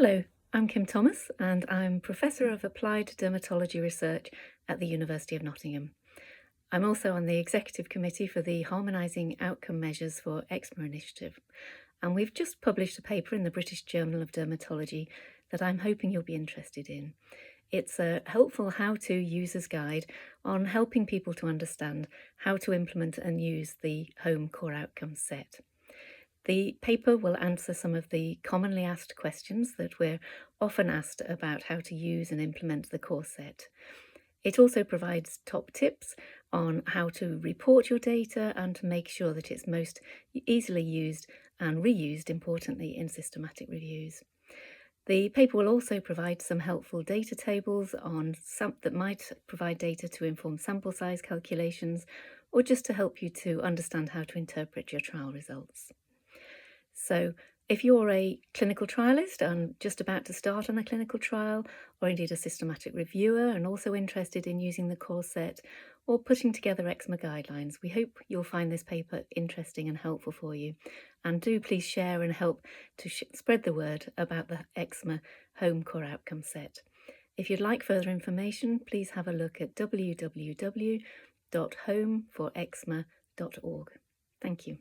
Hello, I'm Kim Thomas and I'm Professor of Applied Dermatology Research at the University of Nottingham. I'm also on the Executive Committee for the Harmonising Outcome Measures for Eczema initiative, and we've just published a paper in the British Journal of Dermatology that I'm hoping you'll be interested in. It's a helpful how-to user's guide on helping people to understand how to implement and use the Home Core Outcome Set. The paper will answer some of the commonly asked questions that we're often asked about how to use and implement the core set. It also provides top tips on how to report your data and to make sure that it's most easily used and reused, importantly, in systematic reviews. The paper will also provide some helpful data tables that might provide data to inform sample size calculations or just to help you to understand how to interpret your trial results. So if you're a clinical trialist and just about to start on a clinical trial, or indeed a systematic reviewer and also interested in using the core set or putting together eczema guidelines, we hope you'll find this paper interesting and helpful for you. And do please share and help to spread the word about the Eczema Home Core Outcome Set. If you'd like further information, please have a look at www.homeforeczema.org. Thank you.